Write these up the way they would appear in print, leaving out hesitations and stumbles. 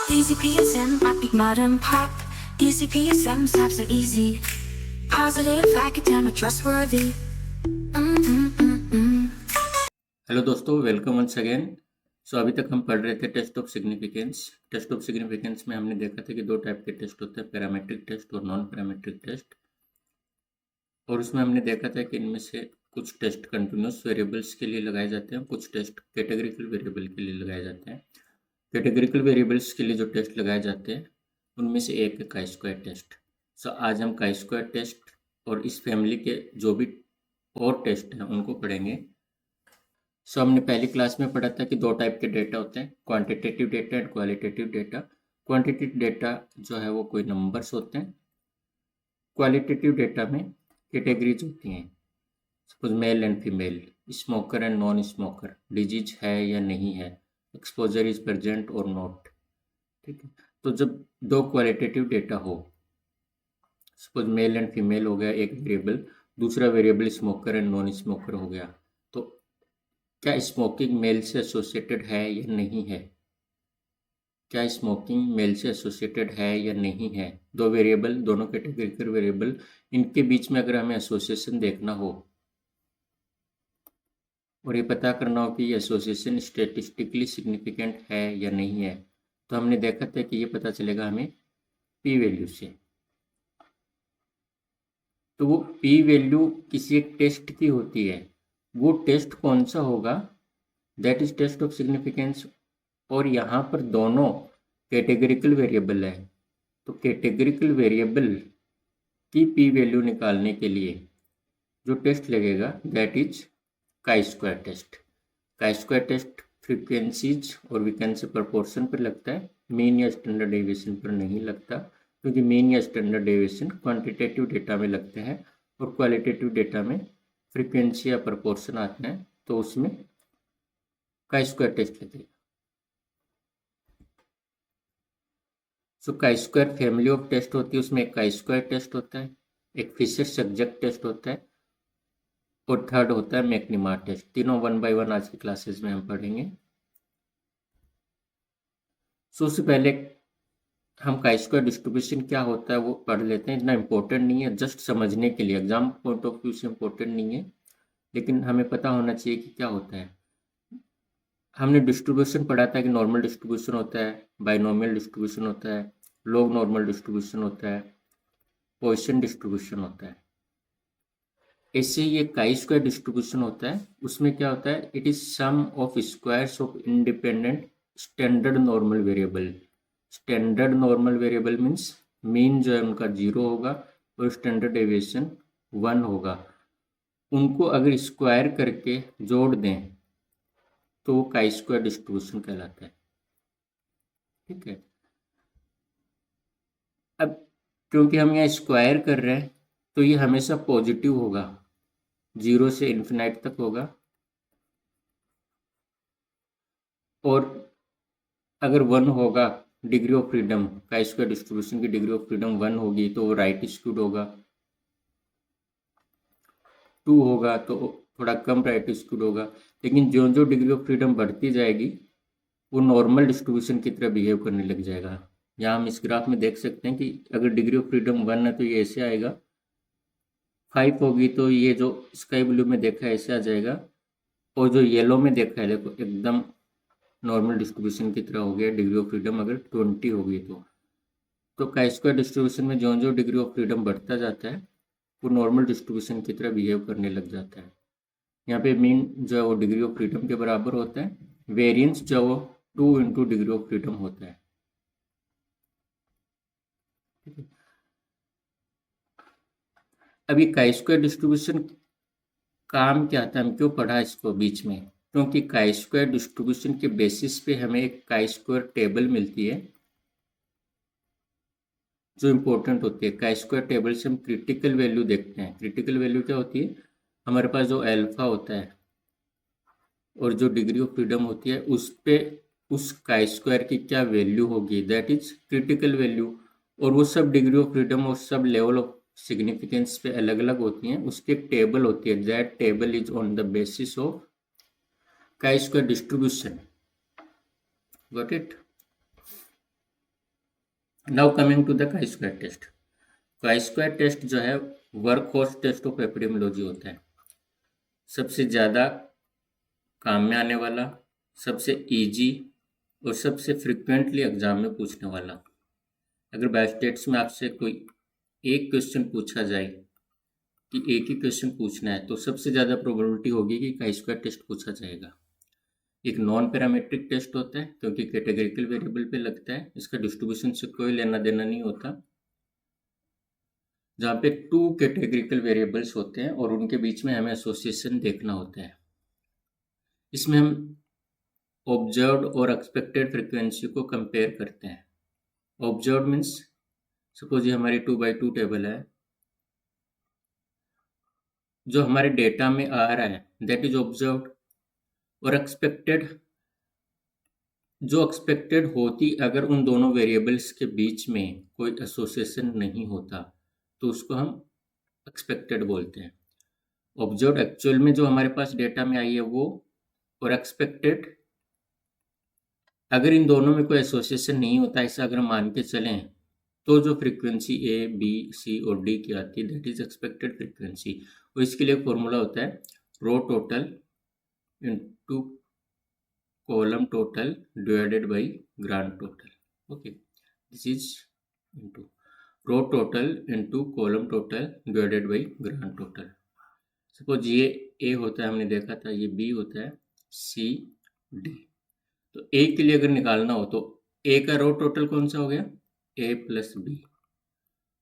Easy PSM, big modern pop. Easy PSM, steps are easy. Positive, academic, trustworthy. Hello दोस्तों, welcome once again. अभी तक हम पढ़ रहे थे test of significance. Test of significance में हमने देखा था कि दो टाइप के टेस्ट होते हैं, पैरामेट्रिक टेस्ट और नॉन पैरामेट्रिक टेस्ट। और उसमें हमने देखा था कि इनमें से कुछ टेस्ट कंटिन्यूस वेरिएबल्स के लिए लगाए जाते हैं, कुछ टेस्ट कैटेगरिकल वेरिएबल के लिए लगाए जाते हैं। कैटेगरिकल वेरिएबल्स के लिए जो टेस्ट लगाए जाते हैं उनमें से एक है काई स्क्वायर टेस्ट। आज हम काई स्क्वायर टेस्ट और इस फैमिली के जो भी और टेस्ट हैं उनको पढ़ेंगे। हमने पहली क्लास में पढ़ा था कि दो टाइप के डेटा होते हैं, quantitative data and qualitative data. Quantitative data जो है वो कोई नंबर्स होते हैं। क्वालिटेटिव डेटा में कैटेगरीज होती हैं, suppose male and female, smoker and non smoker, disease है या नहीं है, एक्सपोजर इज प्रेजेंट और नॉट। ठीक है, तो जब दो क्वालिटेटिव डेटा हो, सपोज मेल एंड फीमेल हो गया एक वेरिएबल, दूसरा variable smoker and non smoker हो गया, तो क्या स्मोकिंग मेल से एसोसिएटेड है या नहीं है, क्या स्मोकिंग मेल से एसोसिएटेड है या नहीं है। दो वेरिएबल, दोनों कैटेगरिकल वेरिएबल, इनके बीच में अगर हमें एसोसिएशन देखना हो और ये पता करना हो कि ये एसोसिएशन स्टैटिस्टिकली सिग्निफिकेंट है या नहीं है, तो हमने देखा था कि ये पता चलेगा हमें पी वैल्यू से। तो वो पी वैल्यू किसी एक टेस्ट की होती है, वो टेस्ट कौन सा होगा, that is test of significance. और यहाँ पर दोनों कैटेगरिकल वेरिएबल है, तो कैटेगरिकल वेरिएबल की पी वैल्यू निकालने के लिए जो टेस्ट लगेगा that is chi square test. Chi square test frequencies और वीकेंसी प्रोपोर्शन पर लगता है, मीन या स्टैंडर्ड डेविएशन पर नहीं लगता, क्योंकि मीन या स्टैंडर्ड डेविएशन क्वांटिटेटिव डेटा में लगते हैं और क्वालिटेटिव डेटा में फ्रीक्वेंसी या प्रोपोर्शन आते हैं, तो उसमें काई स्क्वायर टेस्ट लगेगा। Chi square family of test होती है, उसमें एक काई स्क्वायर टेस्ट होता है, एक फिशर सब्जेक्ट टेस्ट होता है और थर्ड होता है मैकनीमार्ट टेस्ट। तीनों 1 बाय 1 आज की क्लासेस में हम पढ़ेंगे। उससे पहले हम काई स्क्वायर डिस्ट्रीब्यूशन क्या होता है वो पढ़ लेते हैं। इतना इम्पोर्टेंट नहीं है, जस्ट समझने के लिए, एग्जाम पॉइंट ऑफ व्यू से इम्पोर्टेंट नहीं है, लेकिन हमें पता होना चाहिए कि क्या होता है। हमने डिस्ट्रीब्यूशन पढ़ा था कि नॉर्मल डिस्ट्रीब्यूशन होता है, बाइनोमियल डिस्ट्रीब्यूशन होता है, लॉग नॉर्मल डिस्ट्रीब्यूशन होता है, पॉइसन डिस्ट्रीब्यूशन होता है। ऐसे ये काई स्क्वायर डिस्ट्रीब्यूशन होता है, उसमें क्या होता है, it is sum of squares of independent standard normal variable. Standard normal variable means mean जो है उनका 0 होगा और स्टैंडर्ड डेविएशन 1 होगा। उनको अगर स्क्वायर करके जोड़ दें तो वो काई स्क्वायर डिस्ट्रीब्यूशन कहलाता है। ठीक है, अब क्योंकि हम यहाँ स्क्वायर कर रहे हैं तो ये हमेशा पॉजिटिव होगा, 0 से इन्फिनाइट तक होगा। और अगर 1 होगा, डिग्री ऑफ फ्रीडम, काई स्क्वायर डिस्ट्रीब्यूशन की डिग्री ऑफ फ्रीडम 1 होगी तो वो राइट स्क्यूड होगा। 2 होगा तो थोड़ा कम राइट स्क्यूड होगा। लेकिन जो जो डिग्री ऑफ फ्रीडम बढ़ती जाएगी वो नॉर्मल डिस्ट्रीब्यूशन की तरह बिहेव करने लग जाएगा। यहाँ हम इस ग्राफ में देख सकते हैं कि अगर डिग्री ऑफ फ्रीडम 1 है तो ये ऐसे आएगा, 5 होगी तो ये जो स्काई ब्लू में देखा है ऐसे आ जाएगा, और जो येलो में देखा है देखो एकदम नॉर्मल डिस्ट्रीब्यूशन की तरह हो गया डिग्री ऑफ फ्रीडम अगर 20 होगी तो काई स्क्वायर डिस्ट्रीब्यूशन में जो जो डिग्री ऑफ फ्रीडम बढ़ता जाता है वो नॉर्मल डिस्ट्रीब्यूशन की तरह बिहेव करने लग जाता है। यहाँ पे मीन जो है वो डिग्री ऑफ फ्रीडम के बराबर होता है, वेरिएंस जो है वो 2 इंटू डिग्री ऑफ फ्रीडम होता है। अभी काई स्क्वायर डिस्ट्रीब्यूशन काम क्या था, हम क्यों पढ़ा इसको बीच में, क्योंकि काई स्क्वायर डिस्ट्रीब्यूशन के बेसिस पे हमें एक काई स्क्वायर टेबल मिलती है जो इम्पोर्टेंट होती है। काई स्क्वायर टेबल से हम क्रिटिकल वैल्यू देखते हैं। क्रिटिकल वैल्यू क्या होती है, हमारे पास जो अल्फा होता है और जो डिग्री ऑफ फ्रीडम होती है उस पे उस काई स्क्वायर की क्या वैल्यू होगी, दैट इज क्रिटिकल वैल्यू। और वो सब डिग्री ऑफ फ्रीडम और सब लेवल ऑफ सिग्निफिकेंस पे अलग अलग होती हैं, उसकी एक टेबल होती है, that table is on the basis of chi square distribution. Got it. Now coming to the chi-square test. chi-square test जो है workhorse test of epidemiology होता है, सबसे ज़्यादा काम में आने वाला, सबसे इजी और सबसे फ्रिक्वेंटली एग्जाम में पूछने वाला। अगर बायोस्टेट्स में आपसे कोई एक क्वेश्चन पूछा जाए कि एक ही क्वेश्चन पूछना है तो सबसे ज़्यादा प्रोबेबिलिटी होगी कि chi-square टेस्ट पूछा जाएगा। एक नॉन पैरामीट्रिक टेस्ट होता है क्योंकि कैटेगरिकल वेरिएबल पे लगता है, इसका डिस्ट्रीब्यूशन से कोई लेना देना नहीं होता, जहाँ पे 2 कैटेगरिकल वेरिएबल्स होते हैं और उनके बीच में हमें एसोसिएशन देखना होता है। इसमें हम ऑब्जर्व्ड और एक्सपेक्टेड फ्रीक्वेंसी को कंपेयर करते हैं। ऑब्जर्व्ड मीन्स सपोज ये हमारी 2x2 टेबल है, जो हमारे डेटा में आ रहा है दैट इज ऑब्जर्व्ड, और एक्सपेक्टेड जो एक्सपेक्टेड होती अगर उन दोनों वेरिएबल्स के बीच में कोई एसोसिएशन नहीं होता तो उसको हम एक्सपेक्टेड बोलते हैं। ऑब्जर्व्ड एक्चुअल में जो हमारे पास डेटा में आई है वो, और एक्सपेक्टेड अगर इन दोनों में कोई एसोसिएशन नहीं होता ऐसा अगर मान के चलें तो जो फ्रीक्वेंसी ए बी सी और डी की आती है दैट इज एक्सपेक्टेड फ्रीक्वेंसी। और इसके लिए फॉर्मूला होता है row total into column total divided by grand total. Okay, this is into row total into column total divided by grand total. Suppose ये ए होता है, हमने देखा था, ये बी होता है, सी डी। तो ए के लिए अगर निकालना हो तो ए का रो टोटल कौन सा हो गया, ए प्लस बी,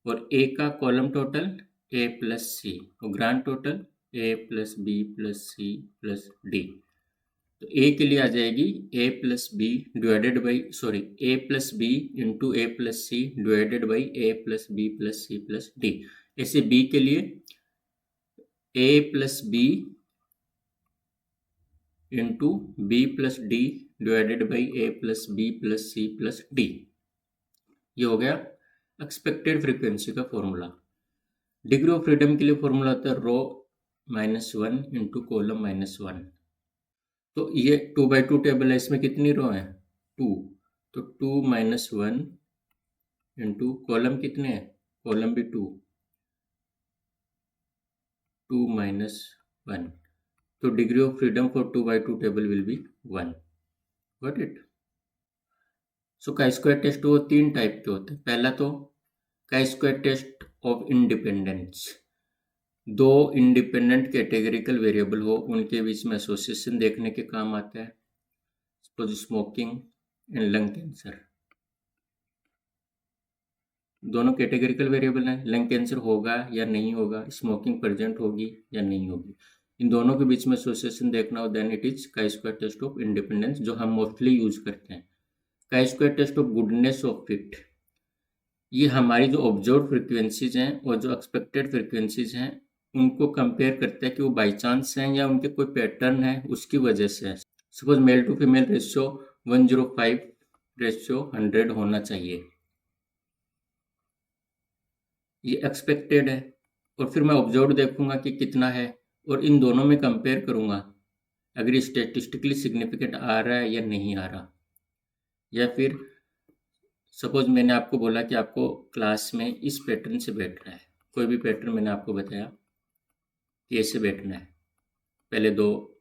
और ए का column total A plus C, और grand total A plus B plus C plus D. तो ए के लिए आ जाएगी A plus B divided by A plus B into A plus C divided by A plus B plus C plus D. ऐसे B के लिए A plus B into B plus D divided by A plus B plus C plus D. ये हो गया expected frequency का formula. Degree of freedom के लिए formula होता है रो -1 इंटू कॉलम -1। तो ये 2x2 टेबल है, इसमें कितनी रो है, 2, तो 2 - 1 इंटू कॉलम कितने हैं, कॉलम भी 2, 2 - 1, तो degree of freedom for 2x2 table will be 1। Got it. So chi-square test वो 3 टाइप के होते हैं। पहला तो chi-square test of independence, 2 independent categorical variable हो उनके बीच में एसोसिएशन देखने के काम आता है। Suppose smoking and lung cancer, दोनों कैटेगरिकल वेरिएबल हैं, लंग कैंसर होगा या नहीं होगा, स्मोकिंग प्रेजेंट होगी या नहीं होगी, इन दोनों के बीच में एसोसिएशन देखना हो then it is chi-square test of independence, जो हम मोस्टली यूज करते हैं। chi-square test of goodness of fit, ये हमारी जो ऑब्जर्व फ्रिक्वेंसीज हैं और जो एक्सपेक्टेड फ्रिक्वेंसीज हैं उनको कंपेयर करते हैं कि वो बाई चांस हैं या उनके कोई पैटर्न है उसकी वजह से है। Suppose male to female ratio 105:100 होना चाहिए, ये एक्सपेक्टेड है, और फिर मैं ऑब्जर्व देखूंगा कि कितना है और इन दोनों में कंपेयर करूंगा अगर ये स्टेटिस्टिकली सिग्निफिकेंट आ रहा है या नहीं आ रहा। या फिर सपोज मैंने आपको बोला कि आपको क्लास में इस पैटर्न से बैठना है, कोई भी पैटर्न मैंने आपको बताया कि ऐसे बैठना है, पहले दो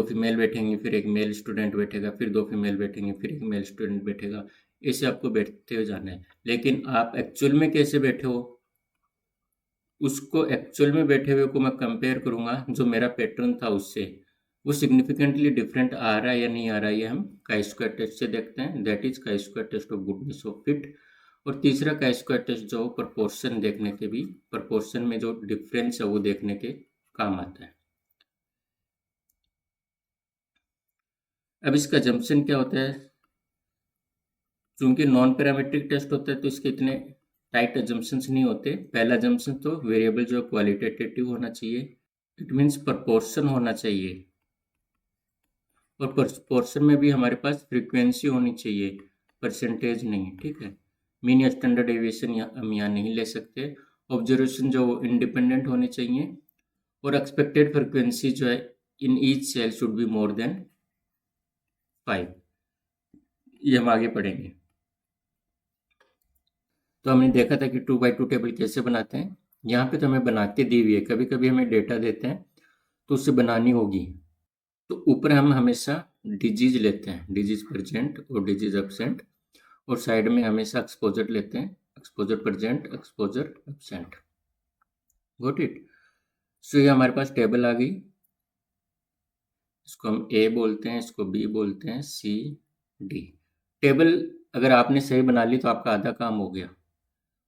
फीमेल बैठेंगे, फिर एक मेल स्टूडेंट बैठेगा, फिर 2 फीमेल बैठेंगे, फिर एक मेल स्टूडेंट बैठेगा, ऐसे आपको बैठते हुए जाना है। लेकिन आप एक्चुअल में कैसे बैठे हो उसको एक्चुअल में बैठे हुए को मैं कंपेयर करूंगा जो मेरा पैटर्न था उससे, वो सिग्निफिकेंटली डिफरेंट आ रहा है या नहीं आ रहा है, ये हम chi-square टेस्ट से देखते हैं, that is chi-square test of goodness of fit. और तीसरा chi-square टेस्ट जो प्रपोर्शन देखने के भी, प्रपोर्शन में जो डिफरेंस है वो देखने के काम आता है। अब इसका जम्पशन क्या होता है, चूंकि नॉन पैरामीट्रिक टेस्ट होता है तो इसके इतने टाइट अजम्पशंस नहीं होते। पहला अजम्पशन तो वेरिएबल जो क्वालिटेटिव होना चाहिए, इट मीन्स प्रपोर्शन होना चाहिए, और प्रपोर्शन में भी हमारे पास फ्रीक्वेंसी होनी चाहिए, परसेंटेज नहीं, ठीक है। मीन या स्टैंडर्ड डेविएशन हम यहाँ नहीं ले सकते। ऑब्जर्वेशन जो इंडिपेंडेंट होने चाहिए, और एक्सपेक्टेड फ्रीक्वेंसी जो है in each cell should be more than 5। ये हम आगे पढ़ेंगे। तो हमने देखा था कि 2x2 टेबल कैसे बनाते हैं। यहाँ पे तो हमें बना के दी हुई है, कभी कभी हमें डेटा देते हैं तो उससे बनानी होगी। तो ऊपर हम हमेशा डिजीज लेते हैं, डिजीज प्रेजेंट और डिजीज एब्सेंट, और साइड में हमेशा एक्सपोजर लेते हैं, exposure present, exposure absent. Got it. So ये हमारे पास टेबल आ गई। इसको हम ए बोलते हैं, इसको बी बोलते हैं, सी डी। टेबल अगर आपने सही बना ली तो आपका आधा काम हो गया।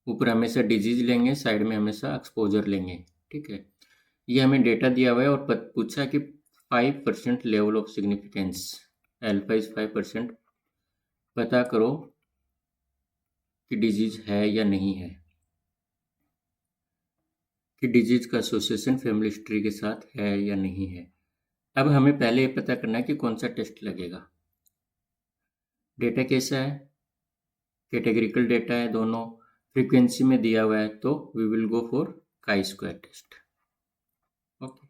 ऊपर हमेशा डिजीज लेंगे, साइड में हमेशा एक्सपोजर लेंगे। ठीक है, ये हमें डेटा दिया हुआ है और पूछा कि 5% level of significance, alpha is 5%, पता करो कि डिजीज है या नहीं है, कि डिजीज का एसोसिएशन फैमिली हिस्ट्री के साथ है या नहीं है। अब हमें पहले ये पता करना है कि कौन सा टेस्ट लगेगा। डेटा कैसा है, कैटेगरिकल डेटा है, दोनों फ्रीक्वेंसी में दिया हुआ है, तो we will go for chi square test. Okay.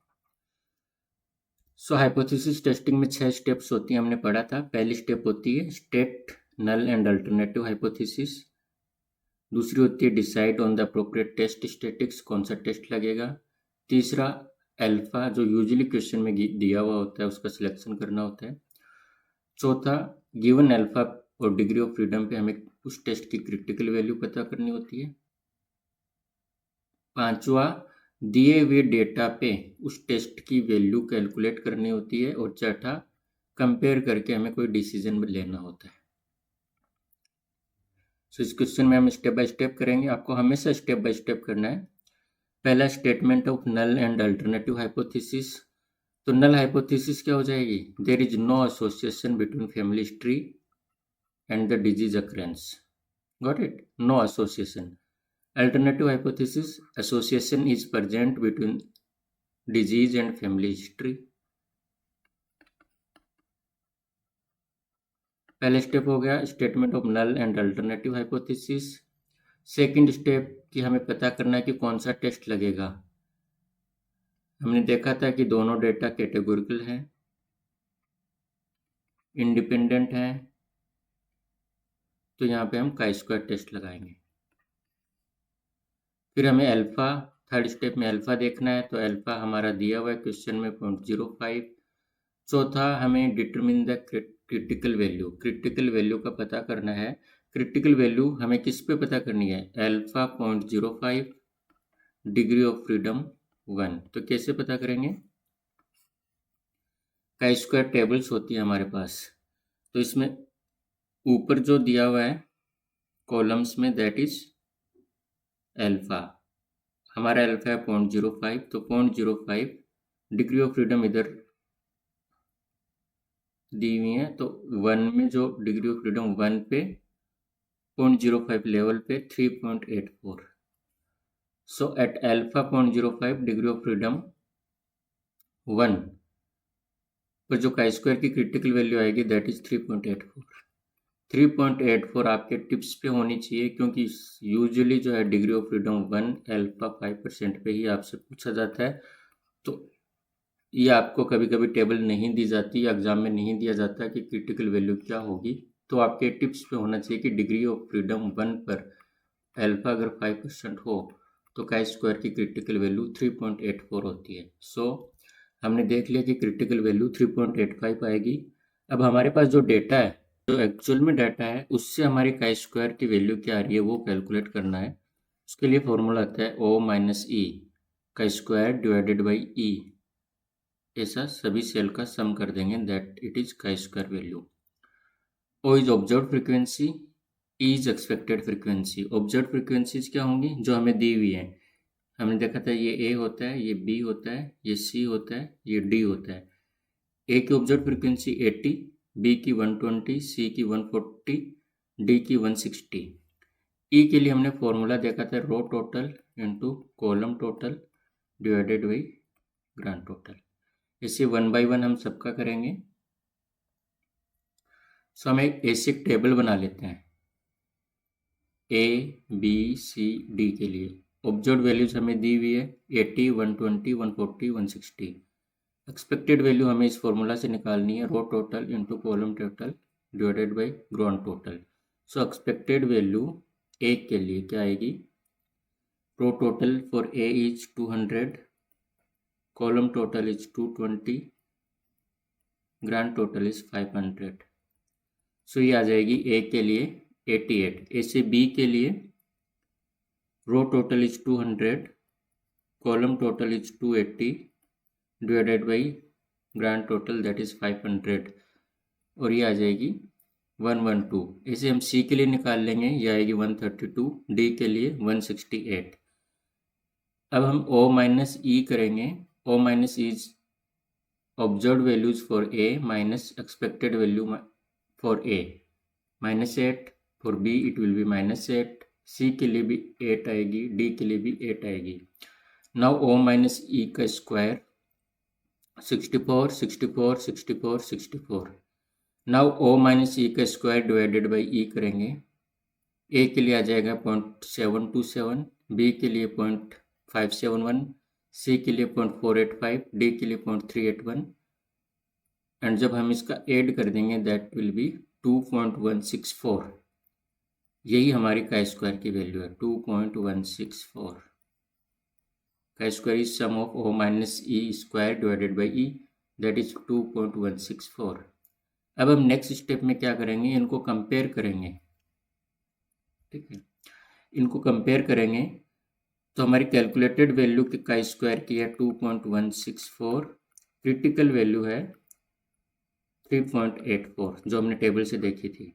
So hypothesis testing में 6 स्टेप्स होती हैं, हमने पढ़ा था। पहली स्टेप होती है state null and alternative hypothesis. दूसरी होती है decide on the appropriate test statics, कौन सा टेस्ट लगेगा। तीसरा अल्फा, जो यूजुअली क्वेश्चन में दिया हुआ होता है, उसका सिलेक्शन करना होता है। चौथा गिवन अल्फा और डिग्री ऑफ फ्रीडम पे हमें उस टेस्ट की क्रिटिकल वैल्यू पता करनी होती है। पांचवा दिए हुए डेटा पे उस टेस्ट की वैल्यू कैलकुलेट करनी होती है। और चौथा कंपेयर करके हमें कोई डिसीजन लेना होता है। सो इस क्वेश्चन में हम स्टेप बाय स्टेप करेंगे, आपको हमेशा स्टेप बाय स्टेप करना है। पहला statement of null and alternative hypothesis. तो नल हाइपोथेसिस क्या हो जाएगी, there is no association between family history and the disease occurrence. Got it, no association. Alternative hypothesis, association is present between disease and family history. पहले step हो गया statement of null and alternative hypothesis. Second step कि हमें पता करना है कि कौन सा टेस्ट लगेगा। हमने देखा था कि दोनों डेटा कैटेगोरिकल हैं, इंडिपेंडेंट हैं, तो यहाँ पे हम काई स्क्वायर टेस्ट लगाएंगे। फिर हमें अल्फा, थर्ड स्टेप में अल्फा देखना है, तो अल्फा हमारा दिया हुआ है क्वेश्चन में 0.05। चौथा हमें determine the critical value, critical value का पता करना है। क्रिटिकल वैल्यू हमें किस पे पता करनी है, अल्फा 0.05, डिग्री ऑफ फ्रीडम 1। तो कैसे पता करेंगे, काई स्क्वायर टेबल्स होती है हमारे पास, तो इसमें ऊपर जो दिया हुआ है कॉलम्स में दैट इज अल्फा, हमारा अल्फा है 0.05, तो 0.05 डिग्री ऑफ फ्रीडम इधर दी हुई है, तो 1 में जो डिग्री ऑफ फ्रीडम 1 पे 0.05 लेवल पे 3.84। So at alpha 0.05 degree of freedom 1 पर जो काई स्क्वायर की क्रिटिकल वैल्यू आएगी दैट इज 3.84। 3.84 आपके टिप्स पे होनी चाहिए, क्योंकि यूजुअली जो है डिग्री ऑफ फ्रीडम 1 अल्फा 5% पे ही आपसे पूछा जाता है। तो ये आपको कभी कभी टेबल नहीं दी जाती या एग्जाम में नहीं दिया जाता कि क्रिटिकल वैल्यू क्या होगी, तो आपके टिप्स पे होना चाहिए कि डिग्री ऑफ फ्रीडम 1 पर अल्फा अगर 5% हो तो काई स्क्वायर की क्रिटिकल वैल्यू 3.84 होती है। सो हमने देख लिया कि क्रिटिकल वैल्यू 3.85 आएगी। अब हमारे पास जो डेटा है, जो एक्चुअल में डाटा है, उससे हमारी काई स्क्वायर की वैल्यू क्या आ रही है वो कैलकुलेट करना है। उसके लिए फॉर्मूला आता है O minus E chi square divided by ई। ऐसा सभी सेल का सम कर देंगे, that it is chi square value. O is observe frequency, E is expected frequency. Observe frequencies क्या होंगी, जो हमें दी हुई है। हमने देखा था ये A होता है, ये B होता है, ये C होता है, ये D होता है। A की ऑब्जर्व फ्रीक्वेंसी 80, B की 120, C की 140, D की 160। E के लिए हमने फॉर्मूला देखा था row total into column total divided by grand total. इसे 1 बाई 1 हम सबका करेंगे। सो हम एक ऐसे टेबल बना लेते हैं A, B, C, D के लिए। ऑब्जर्व वैल्यूज हमें दी हुई है 80, 120, 140, 160। एक्सपेक्टेड वैल्यू हमें इस फॉर्मूला से निकालनी है row total into column total divided by gross total. So expected value A के लिए क्या आएगी, row total for A is 200, column total is 220, grand total is 500। So ये आ जाएगी ए के लिए 88। ए से बी के लिए row total is 200, column total is 280 divided by grand total that is 500, और ये आ जाएगी 112। इसे हम सी के लिए निकाल लेंगे, ये आएगी 132, डी के लिए 168। अब हम ओ माइनस ई करेंगे। O minus is observed values for A minus expected value for A, -8, for B it will be -8, C के लिए भी 8 आएगी, डी के लिए भी 8 आएगी। नाउ ओ माइनस ई का स्क्वायर 64, 64, 64, 64। नाउ ओ माइनस ई का स्क्वायर डिवाइडेड बाई ई करेंगे। ए के लिए आ जाएगा 0.727, बी के लिए 0.571, सी के लिए 0.485, डी के लिए 0.381, एंड जब हम इसका ऐड कर देंगे दैट विल बी 2.164। यही हमारी का स्क्वायर की वैल्यू है, 2.164। Chi square is sum of O minus E square divided by E, that is 2.164। अब हम नेक्स्ट स्टेप में क्या करेंगे, इनको कंपेयर करेंगे। ठीक है, इनको कंपेयर करेंगे तो हमारी कैलकुलेटेड वैल्यू का स्क्वायर की है 2.164, क्रिटिकल वैल्यू है 3.84 जो हमने टेबल से देखी थी।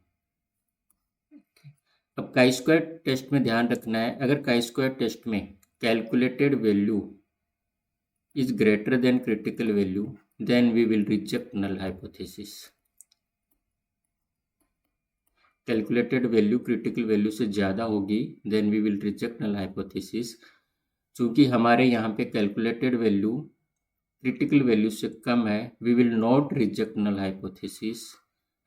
अब का स्क्वायर टेस्ट में ध्यान रखना है, अगर का स्क्वायर टेस्ट में calculated value is greater than critical value then we will reject null hypothesis. Calculated value critical value से ज़्यादा होगी then we will reject null hypothesis. चूँकि हमारे यहाँ पे कैलकुलेटेड वैल्यू क्रिटिकल वैल्यू से कम है, we will not reject null hypothesis.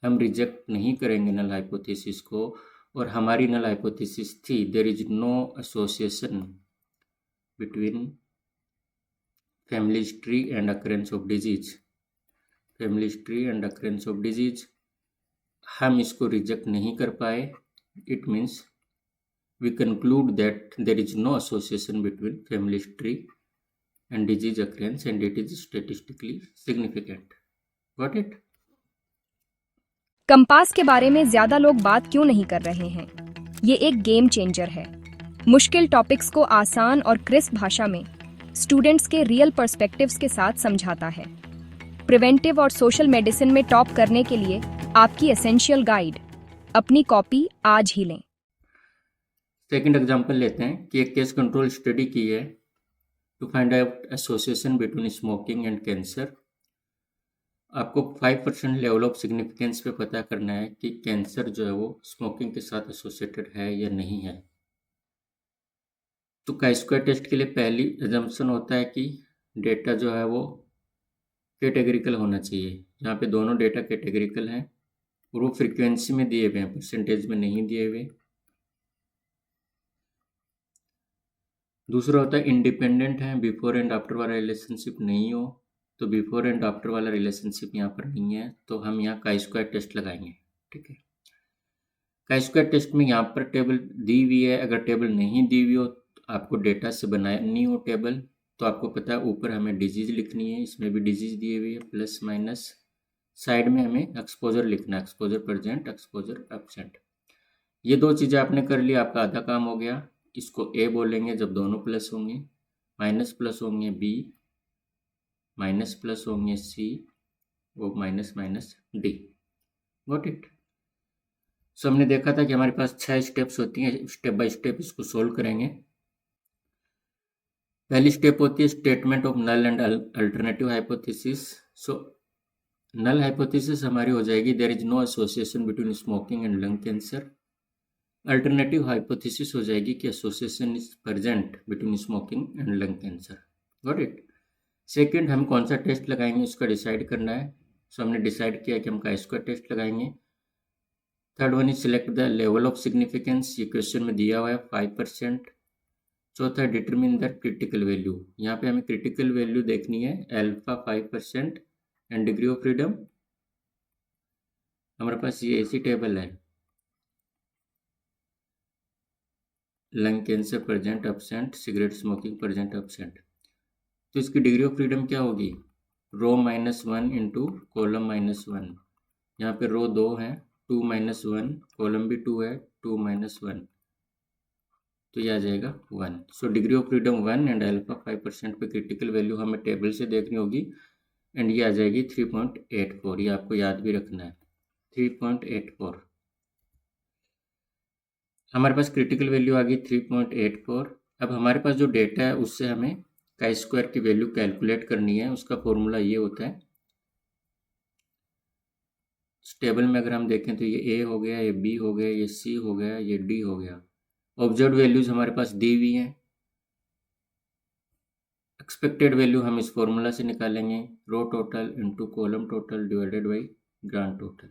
हम रिजेक्ट नहीं करेंगे नल हाइपोथेसिस को, और हमारी नल हाइपोथेसिस थी there is no association between family history and occurrence of disease. Family history and occurrence of disease हम इसको रिजेक्ट नहीं कर पाए। It means we conclude that there is no association between family history and disease occurrence and it is statistically significant. Got it? Compass के बारे में ज्यादा लोग बात क्यों नहीं कर रहे हैं? ये एक गेम चेंजर है। मुश्किल टॉपिक्स को आसान और क्रिस्प भाषा में स्टूडेंट्स के रियल पर्सपेक्टिव्स के साथ समझाता है। प्रिवेंटिव और सोशल मेडिसिन में टॉप करने के लिए आपकी एसेंशियल गाइड। अपनी कॉपी आज ही लें। सेकंड एग्जांपल लेते हैं कि एक केस कंट्रोल स्टडी की है to find out association between smoking and cancer. आपको 5% लेवल ऑफ सिग्निफिकेंस पे पता करना है कि कैंसर जो है वो स्मोकिंग के साथ एसोसिएटेड है या नहीं है। तो का स्क्वायर टेस्ट के लिए पहली एजम्पशन होता है कि डेटा जो है वो कैटेगरिकल होना चाहिए। यहाँ पे दोनों डेटा कैटेगरिकल हैं और वो फ्रीक्वेंसी में दिए हुए हैं, परसेंटेज में नहीं दिए हुए। दूसरा होता है इंडिपेंडेंट है, बिफोर एंड आफ्टर वाला रिलेशनशिप नहीं हो, तो बिफोर एंड आफ्टर वाला रिलेशनशिप यहाँ पर नहीं है, तो हम यहाँ का स्क्वायर टेस्ट लगाएंगे। ठीक है, का स्क्वायर टेस्ट में यहाँ पर टेबल दी हुई है। अगर टेबल नहीं दी हुई हो तो आपको डेटा से बनानी हो टेबल, तो आपको पता है ऊपर हमें डिजीज लिखनी है, इसमें भी डिजीज दी हुई है प्लस माइनस, साइड में हमें एक्सपोजर लिखना है, एक्सपोजर प्रेजेंट, एक्सपोजर एब्सेंट। ये दो चीज़ें आपने कर ली, आपका आधा काम हो गया। इसको ए बोलेंगे जब दोनों प्लस होंगे, माइनस प्लस होंगे बी, माइनस प्लस होंगे सी, वो minus minus D. Got it? So हमने देखा था कि हमारे पास 6 स्टेप्स होती हैं, स्टेप बाय स्टेप इसको सोल्व करेंगे। पहली स्टेप होती है statement of null and alternative hypothesis. So null hypothesis हमारी हो जाएगी there is no association between smoking and lung cancer. Alternative hypothesis हो जाएगी कि association is present between smoking and lung cancer. Got it? Second, हम कौन सा test लगाएंगे उसका डिसाइड करना है। सो हमने डिसाइड किया कि हम का स्क्वायर टेस्ट लगाएंगे। Third one is select the level of significance, ये क्वेश्चन में दिया हुआ है 5%। चौथा, डिटरमिन द क्रिटिकल वैल्यू, यहाँ पे हमें क्रिटिकल वैल्यू देखनी है alpha 5% and degree of freedom हमारे पास ये ऐसी टेबल है, lung cancer present absent, cigarette smoking present absent. तो इसकी डिग्री ऑफ फ्रीडम क्या होगी, रो -1 इंटू कॉलम -1। यहाँ पे रो 2 है, 2 - 1, कॉलम भी 2 है, 2 - 1, तो ये आ जाएगा 1। So degree of freedom 1 and alpha 5% पे क्रिटिकल वैल्यू हमें टेबल से देखनी होगी, एंड ये आ जाएगी 3.84। ये आपको याद भी रखना है, 3.84। हमारे पास क्रिटिकल वैल्यू आ गई 3.84। अब हमारे पास जो डेटा है उससे हमें काई स्क्वायर की वैल्यू कैलकुलेट करनी है। उसका फॉर्मूला ये होता है, इस टेबल में अगर हम देखें तो ये ए हो गया, ये बी हो गया, ये सी हो गया, ये डी हो गया। ऑब्जर्व्ड वैल्यूज हमारे पास दी हुई हैं। एक्सपेक्टेड वैल्यू हम इस फॉर्मूला से निकालेंगे, row total into column total divided by grand total.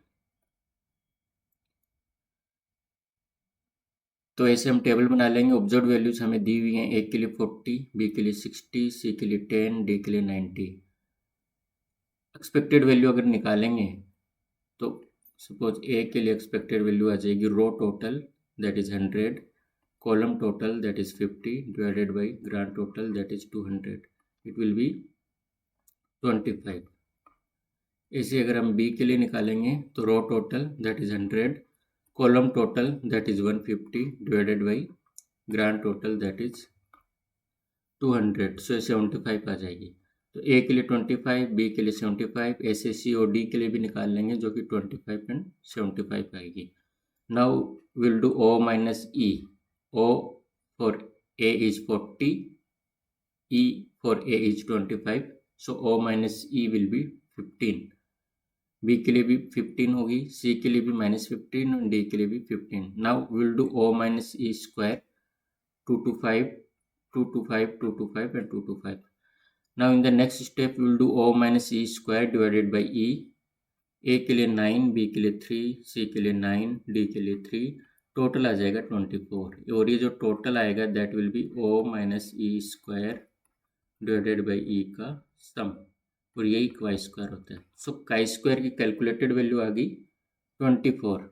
तो ऐसे हम टेबल बना लेंगे। ऑब्जर्व्ड वैल्यूज हमें दी हुई हैं, ए के लिए 40, बी के लिए 60, सी के लिए 10, डी के लिए 90। एक्सपेक्टेड वैल्यू अगर निकालेंगे तो सपोज ए के लिए एक्सपेक्टेड वैल्यू आ जाएगी row total that is 100, column total that is 50 divided by grand total that is 200, it will be 25। ऐसे अगर हम बी के लिए निकालेंगे तो row total that is 100, column total that is 150 divided by grand total that is 200, so 75 आ जाएगी। तो ए के लिए 25, बी के लिए 75, ऐसे सी और डी के लिए भी निकाल लेंगे जो कि 25 एंड 75 आएगी। Now will do O minus E. O for A is 40, E for A is 25, so O minus E will be 15। B के लिए भी 15 होगी, सी के लिए भी -15 और डी के लिए भी 15। Now will do O minus E square, 2 to 5, 2 to 5, 2 to 5 and 2 to 5. Now in the next step we will do O minus E square divided by E। A के लिए 9, B के लिए 3, C के लिए 9, D के लिए 3, total आ जाएगा 24। और ये जो टोटल आएगा that will be O minus E square divided by E का सम, और यही काई स्क्वायर होता है। सो काई स्क्वायर की कैलकुलेटेड वैल्यू आ गई 24।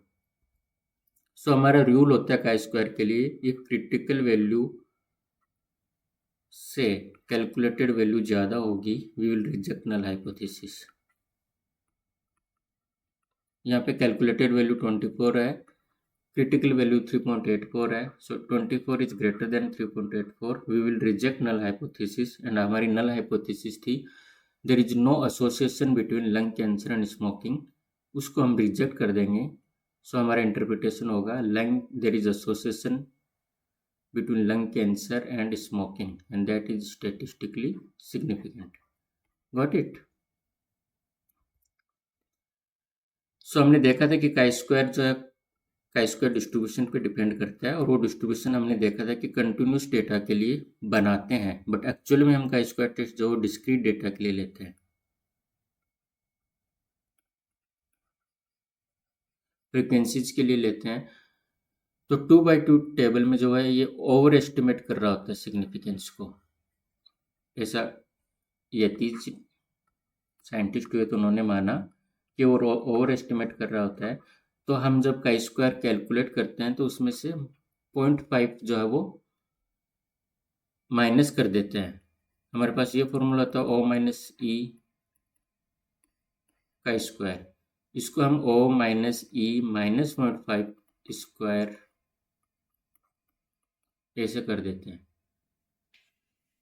सो हमारा रूल होता है काई स्क्वायर के लिए, इफ क्रिटिकल वैल्यू से कैलकुलेटेड वैल्यू ज़्यादा होगी we will reject null hypothesis. यहाँ पे कैलकुलेटेड वैल्यू 24 है, क्रिटिकल वैल्यू 3.84 है, so 24 is greater than 3.84, we will reject null hypothesis. And हमारी नल हाइपोथेसिस थी there is no association between lung cancer and smoking, उसको हम रिजेक्ट कर देंगे। सो हमारा इंटरप्रिटेशन होगा lung there is association between lung cancer and smoking and that is statistically significant. Got it? सो हमने देखा था कि काई स्क्वायर जो है काई स्क्वायर डिस्ट्रीब्यूशन पे डिपेंड करता है, और वो डिस्ट्रीब्यूशन हमने देखा था कि कंटिन्यूस डेटा के लिए बनाते हैं, बट एक्चुअली में हम काई स्क्वायर टेस्ट जो डिस्क्रीट डेटा के लिए लेते हैं। फ्रीक्वेंसीज के लिए लेते हैं। तो 2/2 टेबल में जो है ये ओवर एस्टिमेट कर रहा होता है सिग्निफिकेंस को। ऐसा यतीश साइंटिस्ट हुए तो उन्होंने माना कि वो ओवर एस्टिमेट कर रहा होता है। तो हम जब काई स्क्वायर कैलकुलेट करते हैं तो उसमें से 0.5 जो है वो माइनस कर देते हैं। हमारे पास ये फॉर्मूला था ओ माइनस ई काई स्क्वायर, इसको हम ओ माइनस ई माइनस 0.5 स्क्वायर ऐसे कर देते हैं।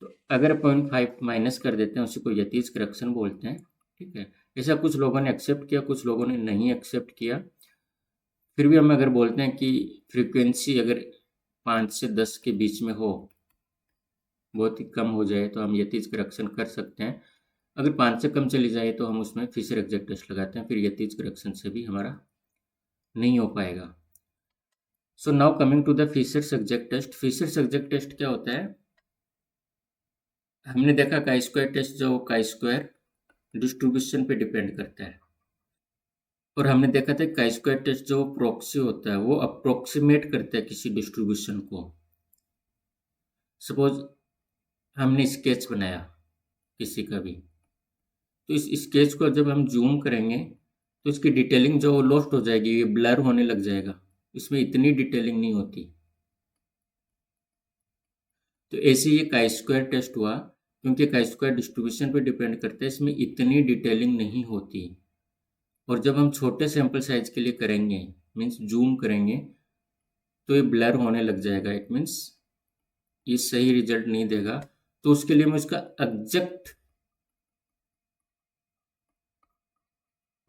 तो अगर 0.5 माइनस कर देते हैं उसी को यतीश करेक्शन बोलते हैं, ठीक है। ऐसा कुछ लोगों ने एक्सेप्ट किया, कुछ लोगों ने नहीं एक्सेप्ट किया। फिर भी हम अगर बोलते हैं कि फ्रीक्वेंसी अगर 5 से 10 के बीच में हो, बहुत ही कम हो जाए, तो हम यतीश करेक्शन कर सकते हैं। अगर 5 से कम चली जाए तो हम उसमें फिशर एग्जैक्ट टेस्ट लगाते हैं, फिर यतीश करेक्शन से भी हमारा नहीं हो पाएगा। So now coming to the Fisher exact test. Fisher exact test क्या होता है? हमने देखा काई स्क्वायर टेस्ट जो काई स्क्वायर डिस्ट्रीब्यूशन पे डिपेंड करता है, और हमने देखा था काई स्क्वायर टेस्ट जो प्रॉक्सी होता है वो अप्रोक्सीमेट करता है किसी डिस्ट्रीब्यूशन को। सपोज हमने स्केच बनाया किसी का भी, तो इस स्केच को जब हम जूम करेंगे तो इसकी डिटेलिंग जो लॉस्ट हो जाएगी, ये ब्लर होने लग जाएगा, इसमें इतनी डिटेलिंग नहीं होती। तो ऐसे ये काई स्क्वायर टेस्ट हुआ, क्योंकि काई स्क्वायर डिस्ट्रीब्यूशन पे डिपेंड करता है, इसमें इतनी डिटेलिंग नहीं होती। और जब हम छोटे सैंपल साइज के लिए करेंगे, मीन्स जूम करेंगे, तो ये ब्लर होने लग जाएगा। इट मीन्स ये सही रिजल्ट नहीं देगा। तो उसके लिए हमें उसका एग्जैक्ट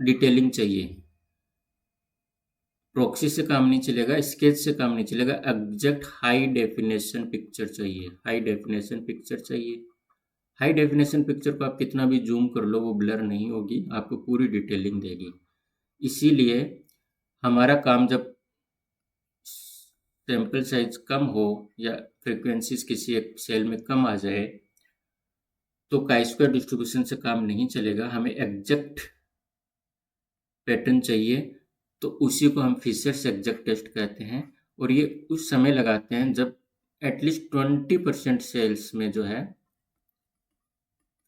डिटेलिंग चाहिए। प्रॉक्सी से काम नहीं चलेगा, स्केच से काम नहीं चलेगा, एग्जैक्ट हाई डेफिनेशन पिक्चर चाहिए। हाई डेफिनेशन पिक्चर चाहिए। हाई डेफिनेशन पिक्चर को आप कितना भी जूम कर लो, वो ब्लर नहीं होगी, आपको पूरी डिटेलिंग देगी। इसीलिए हमारा काम जब सैंपल साइज कम हो या फ्रीक्वेंसीज किसी एक सेल में कम आ जाए, तो काई स्क्वायर डिस्ट्रीब्यूशन से काम नहीं चलेगा, हमें एग्जैक्ट पैटर्न चाहिए। तो उसी को हम फिशर्स एग्जैक्ट टेस्ट कहते हैं। और ये उस समय लगाते हैं जब एटलीस्ट 20% सेल्स में जो है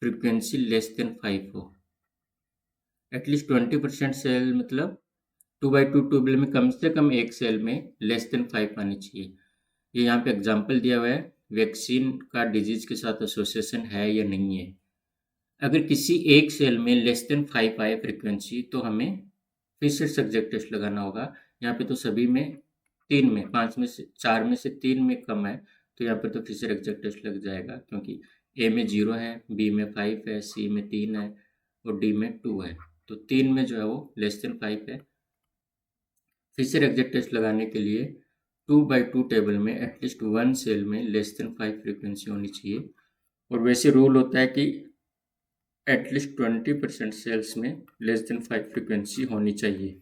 फ्रीक्वेंसी लेस देन 5 हो। एटलीस्ट 20% सेल मतलब 2x2 ट्यूबवेल में कम से कम एक सेल में लेस देन 5 आनी चाहिए। ये यहाँ पे एग्जांपल दिया हुआ है, वैक्सीन का डिजीज के साथ एसोसिएशन है या नहीं है। अगर किसी एक सेल में लेस देन 5 आए फ्रीक्वेंसी, तो हमें फिशर्स एग्जैक्ट टेस्ट लगाना होगा। यहाँ पे तो सभी में 3 में 5 में से 4 में से 3 में कम है, तो यहाँ पर तो फिशर एग्जैक्ट टेस्ट लग जाएगा, क्योंकि ए में 0 है, बी में 5 है, सी में 3 है और डी में 2 है। तो 3 में जो है वो लेस देन 5 है। फिशर एग्जैक्ट टेस्ट लगाने के लिए 2x2 टेबल में एटलीस्ट 1 सेल में लेस देन 5 फ्रीक्वेंसी होनी चाहिए। और वैसे रूल होता है कि एटलीस्ट 20% सेल्स में लेस देन 5 फ्रीक्वेंसी होनी चाहिए।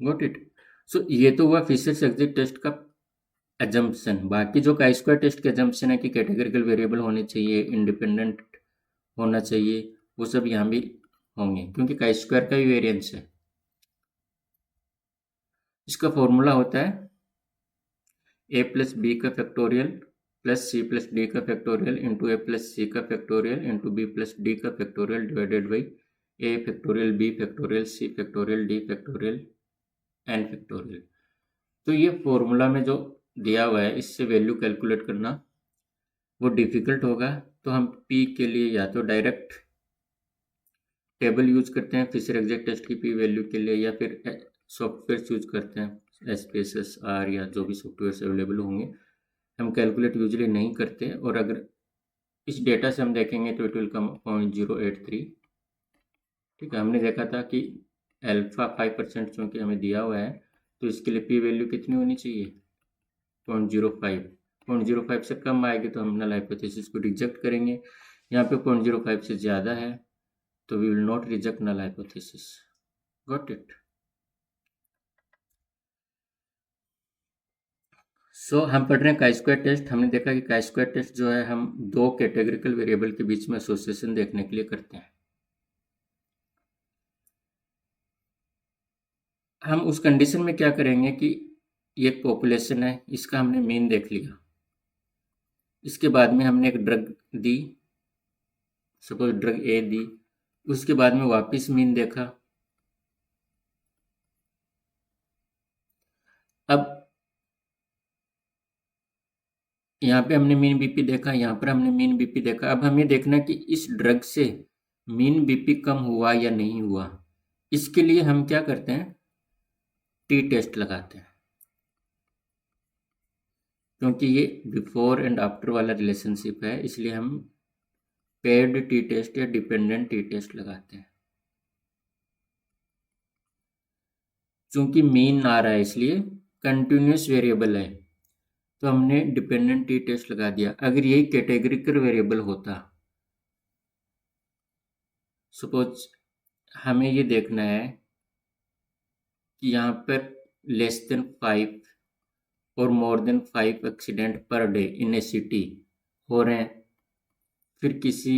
Got it. सो ये तो हुआ फिशर्स एग्जैक्ट टेस्ट का एजम्पशन। बाकी जो काई स्क्वायर टेस्ट के एजम्पशन है कि कैटेगरिकल वेरिएबल होने चाहिए, इंडिपेंडेंट होना चाहिए, वो सब यहाँ भी होंगे, क्योंकि काई स्क्वायर का भी वेरिएंस है। इसका फॉर्मूला होता है a प्लस बी का factorial plus C plus D का factorial into A plus C का factorial into B plus D का factorial divided by A factorial B factorial C factorial D factorial N factorial. तो ये formula में जो दिया हुआ है, इससे वैल्यू कैलकुलेट करना वो डिफ़िकल्ट होगा। तो हम पी के लिए या तो डायरेक्ट टेबल यूज करते हैं फिशर एग्जैक्ट टेस्ट की पी वैल्यू के लिए, या फिर सॉफ्टवेयर यूज करते हैं, SPSS R या जो भी सॉफ्टवेयर अवेलेबल होंगे। हम कैलकुलेट यूजली नहीं करते। और अगर इस डेटा से हम देखेंगे तो इट विल कम 0.083। ठीक है, हमने देखा था कि अल्फा 5% चूँकि हमें दिया हुआ है, तो इसके लिए पी वैल्यू कितनी होनी चाहिए? 0.05। 0.05 से कम आएगी तो हम नल हाइपोथेसिस को रिजेक्ट करेंगे। यहाँ पे 0.05 से ज़्यादा है तो we will not reject null hypothesis. Got it. So हम पढ़ रहे हैं काई स्क्वायर टेस्ट। हमने देखा कि काई स्क्वायर टेस्ट जो है हम दो कैटेगरिकल वेरिएबल के बीच में एसोसिएशन देखने के लिए करते हैं। हम उस कंडीशन में क्या करेंगे कि ये पॉपुलेशन है, इसका हमने मीन देख लिया, इसके बाद में हमने एक ड्रग दी, सपोज ड्रग ए दी, उसके बाद में वापस मीन देखा। अब यहाँ पे हमने मीन बीपी देखा, यहाँ पर हमने मीन बीपी देखा। अब हमें देखना कि इस ड्रग से मीन बीपी कम हुआ या नहीं हुआ। इसके लिए हम क्या करते हैं, टी टेस्ट लगाते हैं, क्योंकि ये बिफोर एंड आफ्टर वाला रिलेशनशिप है, इसलिए हम पेयर्ड टी टेस्ट या डिपेंडेंट टी टेस्ट लगाते हैं। चूंकि मीन आ रहा है इसलिए कंटिन्यूस वेरिएबल है, तो हमने डिपेंडेंट टी टेस्ट लगा दिया। अगर यही कैटेगरिकल वेरिएबल होता, सपोज हमें ये देखना है कि यहाँ पर लेस देन 5 और more than 5 accident per day in A city हो रहे हैं, फिर किसी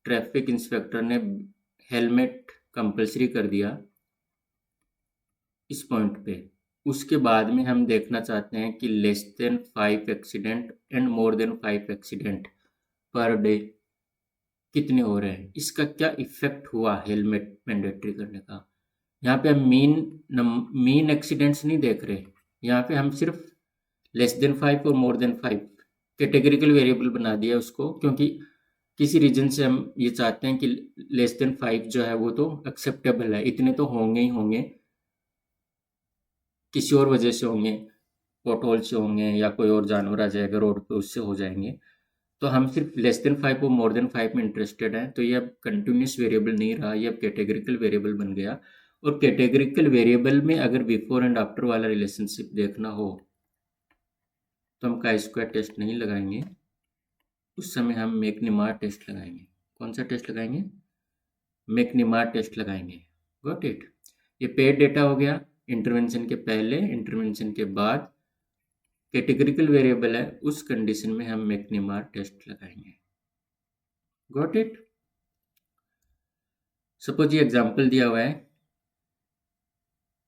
ट्रैफिक इंस्पेक्टर ने हेलमेट कंपलसरी कर दिया इस पॉइंट पे, उसके बाद में हम देखना चाहते हैं कि less than 5 accident and more than 5 accident per day कितने हो रहे हैं, इसका क्या इफेक्ट हुआ हेलमेट मैंडेटरी करने का। यहाँ पे हम मीन एक्सीडेंट्स नहीं देख रहे, यहाँ पे हम सिर्फ लेस देन 5 और मोर देन 5 कैटेगरिकल वेरिएबल बना दिया उसको, क्योंकि किसी रीजन से हम ये चाहते हैं कि लेस देन 5 जो है वो तो एक्सेप्टेबल है, इतने तो होंगे ही होंगे, किसी और वजह से होंगे, पोटहोल से होंगे या कोई और जानवर आ जाएगा रोड पे उससे हो जाएंगे। तो हम सिर्फ लेस देन 5 और मोर देन 5 में इंटरेस्टेड हैं, तो ये अब कंटिन्यूस वेरिएबल नहीं रहा, ये अब कैटेगरिकल वेरिएबल बन गया। और कैटेगरिकल वेरिएबल में अगर बिफोर एंड आफ्टर वाला रिलेशनशिप देखना हो तो हम काई स्क्वायर टेस्ट नहीं लगाएंगे, उस समय हम मैकनीमार टेस्ट लगाएंगे। कौन सा टेस्ट लगाएंगे? मैकनीमार टेस्ट लगाएंगे। Got it. ये पेड डेटा हो गया, इंटरवेंशन के पहले, इंटरवेंशन के बाद कैटेगरिकल वेरिएबल है, उस कंडीशन में हम मैकनीमार टेस्ट लगाएंगे। Got it. सपोज ये एग्जांपल दिया हुआ है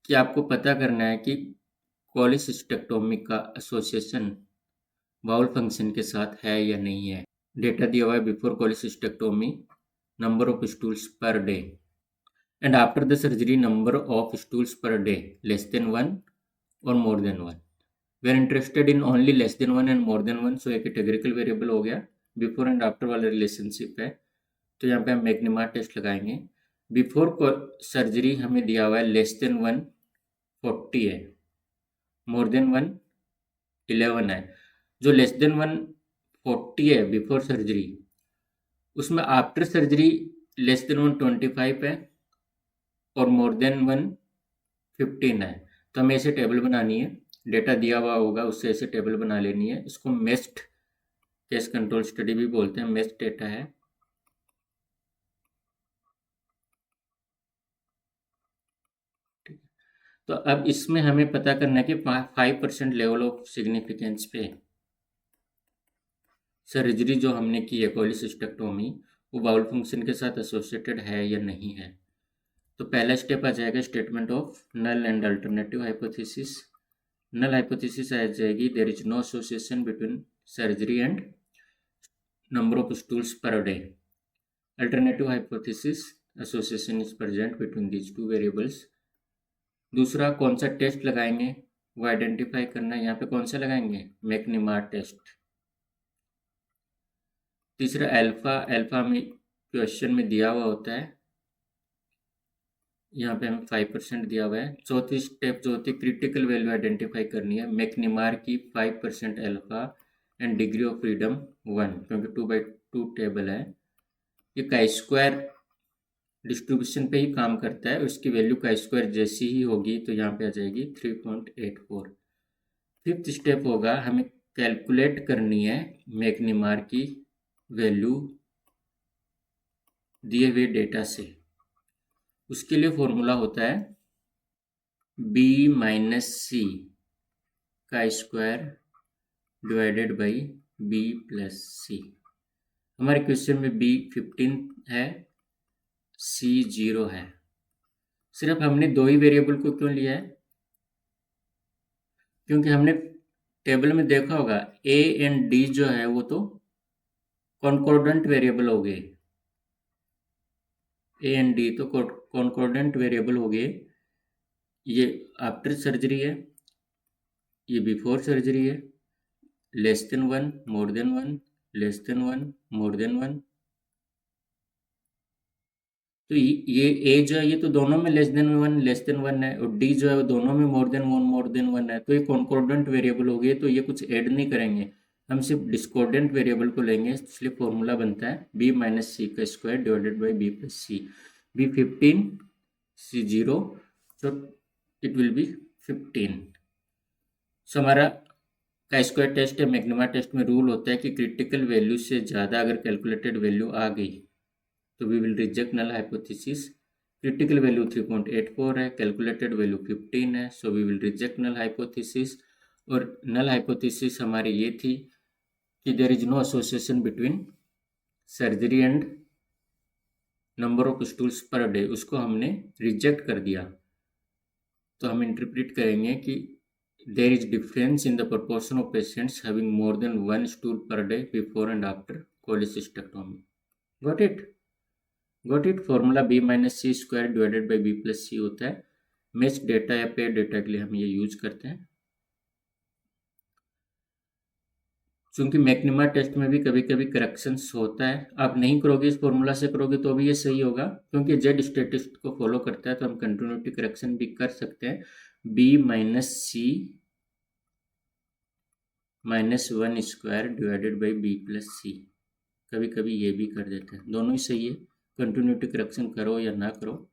कि आपको पता करना है कि कोलिसिस्टेक्टोमी का एसोसिएशन बाउल फंक्शन के साथ है या नहीं है। डेटा दिया हुआ है before cholecystectomy number of stools per day and after the surgery number of stools per day less than 1 और more than 1। We are interested in only less than 1 and more than 1, so एक categorical variable हो गया, before and after वाला relationship है, तो यहाँ पे हम मैकनीमार टेस्ट लगाएंगे। बिफोर सर्जरी हमें दिया हुआ है लेस देन 1 40 है, मोर देन 1 11 है। जो लेस देन 1 40 है बिफोर सर्जरी, उसमें आफ्टर सर्जरी लेस देन 1 25 है और मोर देन 1 15 है। तो हमें ऐसे टेबल बनानी है, डेटा दिया हुआ होगा उससे ऐसे टेबल बना लेनी है। इसको मेस्ड केस कंट्रोल स्टडी भी बोलते हैं, मेस्ड डेटा है। तो अब इसमें हमें पता करना है कि 5% लेवल ऑफ सिग्निफिकेंस पे सर्जरी जो हमने की है कोलिसिस्टेक्टोमी, वो बाउल फंक्शन के साथ एसोसिएटेड है या नहीं है। तो पहला स्टेप आ जाएगा statement of null and alternative hypothesis. Null hypothesis आ जाएगी there is no association between surgery and number of stools per day. Alternative hypothesis association is present between these two variables. दूसरा कौन सा टेस्ट लगाएंगे वो identify करना है, यहाँ पे कौन सा लगाएंगे? मैकनीमार टेस्ट। तीसरा अल्फा में क्वेश्चन में दिया हुआ होता है, यहाँ पे हमें 5% दिया हुआ है। चौथी स्टेप जो होती है क्रिटिकल वैल्यू आइडेंटिफाई करनी है, मैकनीमार की 5% alpha and degree of freedom 1, क्योंकि 2/2 टेबल है। ये काई स्क्वायर डिस्ट्रीब्यूशन पे ही काम करता है, उसकी वैल्यू काई स्क्वायर जैसी ही होगी, तो यहाँ पे आ जाएगी 3.84। फिफ्थ स्टेप होगा हमें कैलकुलेट करनी है मैकनीमार की वैल्यू दिए हुए डेटा से। उसके लिए फॉर्मूला होता है b-c का स्क्वायर डिवाइडेड बाई b+c। हमारे क्वेश्चन में b 15 है, c 0 है। सिर्फ हमने दो ही वेरिएबल को क्यों लिया है? क्योंकि हमने टेबल में देखा होगा a एंड d जो है वो तो कॉन्कोर्डेंट वेरिएबल हो गए, ए एंड डी तो कॉन्कोर्डेंट वेरिएबल हो गए। ये आफ्टर सर्जरी है, ये बिफोर सर्जरी है, लेस देन 1 मोर देन 1 लेस देन 1 मोर देन 1। तो ये ए जो है ये तो दोनों में लेस देन 1 है, और डी जो है वो दोनों में मोर देन 1 है। तो ये कॉन्कोर्डेंट वेरिएबल हो गए, तो ये कुछ ऐड नहीं करेंगे, हम सिर्फ डिस्कॉर्डेंट वेरिएबल को लेंगे। इसलिए फॉर्मूला बनता है b-c का square divided by b+c। b 15, c 0, so it will be 15। सो हमारा का स्क्वायर टेस्ट है, मैग्नीमा टेस्ट में रूल होता है कि क्रिटिकल वैल्यू से ज़्यादा अगर कैलकुलेटेड वैल्यू आ गई तो we will reject null hypothesis. Critical value 3.84 है, कैलकुलेटेड वैल्यू 15 है, so we will reject null hypothesis. और नल हाइपोथेसिस हमारी ये थी कि there is no association between surgery and number of stools per day, उसको हमने रिजेक्ट कर दिया। तो हम इंटरप्रेट करेंगे कि there is difference in the proportion of patients having more than 1 stool per day before and after cholecystectomy. Got it. Formula b minus C square divided by b plus C होता है। Match data या pair data के लिए हम ये use करते हैं। चूंकि मैक्निमा टेस्ट में भी कभी कभी करेक्शंस होता है, आप नहीं करोगे इस फॉर्मूला से करोगे तो भी ये सही होगा, क्योंकि जेड स्टेटिस्ट को फॉलो करता है, तो हम कंटिन्यूटी करेक्शन भी कर सकते हैं। b minus C minus 1 square divided by b plus C, कभी कभी ये भी कर देते हैं, दोनों ही सही है। कंटिन्यूटी करेक्शन करो या ना करो।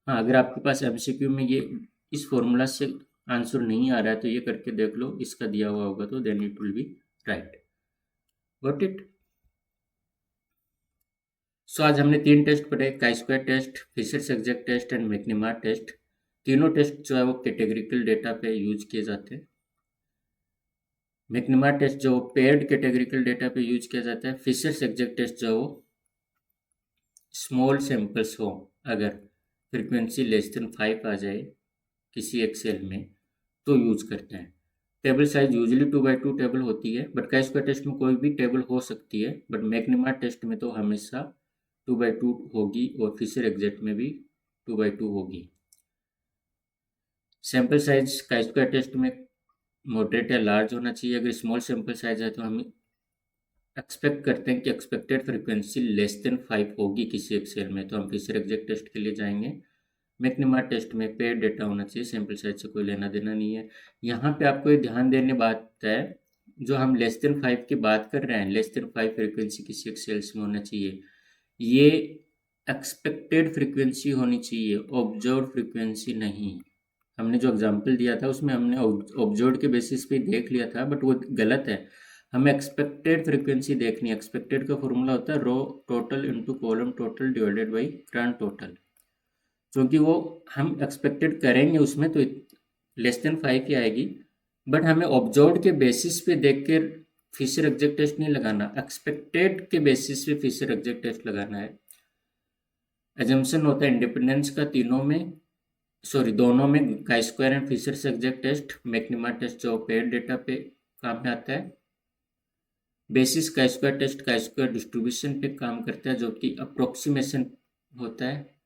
हाँ, अगर आपके पास एमसीक्यू में ये इस फॉर्मूला से आंसर नहीं आ रहा है तो ये करके देख लो, इसका दिया हुआ होगा तो then it will be right. Got it. So आज हमने 3 टेस्ट पढ़े, chi square test, Fisher's exact test and McNemar test. तीनों टेस्ट जो है वो कैटेगरिकल डेटा पे यूज किए जाते हैं। मैक्निमा टेस्ट जो पेयर्ड कैटेगरिकल डेटा पे यूज किया जाता है। फिशर्स एग्जैक्ट टेस्ट जो स्मॉल सैंपल्स हो, अगर फ्रीक्वेंसी लेस देन 5 आ जाए किसी एक सेल में तो यूज करते हैं। Table size usually 2x2 table होती है, बट काई स्क्वायर टेस्ट में कोई भी टेबल हो सकती है, बट मैक्निमा टेस्ट में तो हमेशा 2x2 होगी और फिशर एग्जैक्ट में भी 2x2 होगी। Sample size chi square test में मॉडरेट या लार्ज होना चाहिए। अगर स्मॉल सैंपल साइज है तो हम एक्सपेक्ट करते हैं कि एक्सपेक्टेड फ्रीक्वेंसी लेस देन 5 होगी किसी एक सेल में, तो हम फिशर एग्जैक्ट टेस्ट के लिए जाएंगे। मैक्निमा टेस्ट में पेयर डेटा होना चाहिए, सैंपल साइज से कोई लेना देना नहीं है। यहाँ पे आपको ये ध्यान देने बात है, जो हम लेस देन 5 की बात कर रहे हैं, लेस देन 5 फ्रीक्वेंसी किसी एक सेल्स में होना चाहिए, ये एक्सपेक्टेड फ्रीक्वेंसी होनी चाहिए, ऑब्जर्व फ्रीक्वेंसी नहीं। हमने जो एग्जाम्पल दिया था उसमें हमने ऑब्जर्व के बेसिस पे देख लिया था, बट वो गलत है। हमें एक्सपेक्टेड फ्रीक्वेंसी देखनी है। एक्सपेक्टेड का फॉर्मूला होता है row total into column total divided by grand total. क्योंकि वो हम एक्सपेक्टेड करेंगे उसमें तो लेस देन 5 ही आएगी, बट हमें ऑब्जर्व के बेसिस पे देख कर फिशर एग्जैक्ट टेस्ट नहीं लगाना, एक्सपेक्टेड के बेसिस पे फिशर एग्जैक्ट टेस्ट लगाना है। एजम्पशन होता है इंडिपेंडेंस का दोनों में, chi square and Fisher exact test. McNemar test जो पेयर डेटा पे काम में आता है। Basis chi square test chi square distribution पे काम करता है, जो कि अप्रोक्सीमेशन होता है,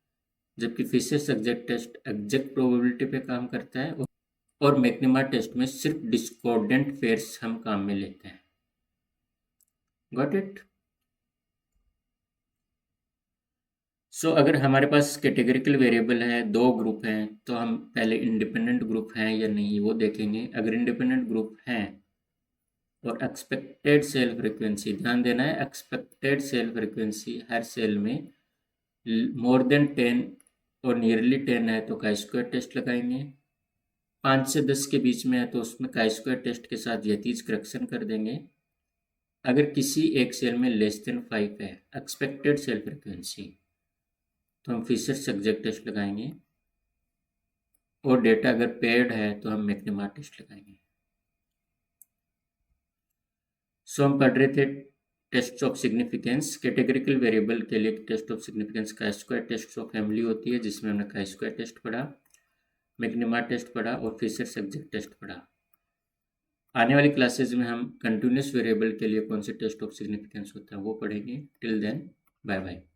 जबकि Fisher exact test exact probability पे काम करता है। और मैक्निमा टेस्ट में सिर्फ डिस्कॉर्डेंट पेयर्स हम काम में लेते हैं। Got it. सो अगर हमारे पास कैटेगरिकल वेरिएबल है, 2 ग्रुप हैं, तो हम पहले इंडिपेंडेंट ग्रुप हैं या नहीं वो देखेंगे। अगर इंडिपेंडेंट ग्रुप हैं और एक्सपेक्टेड सेल फ्रीक्वेंसी, ध्यान देना है, एक्सपेक्टेड सेल फ्रीक्वेंसी हर सेल में मोर देन 10 और नियरली 10 है तो काई स्क्वायर टेस्ट लगाएंगे। 5 से 10 के बीच में है तो उसमें काई स्क्वायर टेस्ट के साथ यतीज करेक्शन कर देंगे। अगर किसी एक सेल में लेस देन 5 है एक्सपेक्टेड सेल फ्रीक्वेंसी, तो हम फिशर एग्जैक्ट टेस्ट लगाएंगे। और डेटा अगर पेयर्ड है तो हम मैक्निमा टेस्ट लगाएंगे। सो हम पढ़ रहे थे test of significance. Categorical variable के लिए test of significance chi square test of family होती है, जिसमें हमने काई स्क्वायर टेस्ट पढ़ा, मैक्निमा टेस्ट पढ़ा और फिशर एग्जैक्ट टेस्ट पढ़ा। आने वाली क्लासेज में हम कंटिन्यूस वेरिएबल के लिए कौन से टेस्ट ऑफ सिग्निफिकेंस होता है वो पढ़ेंगे। Till then bye bye.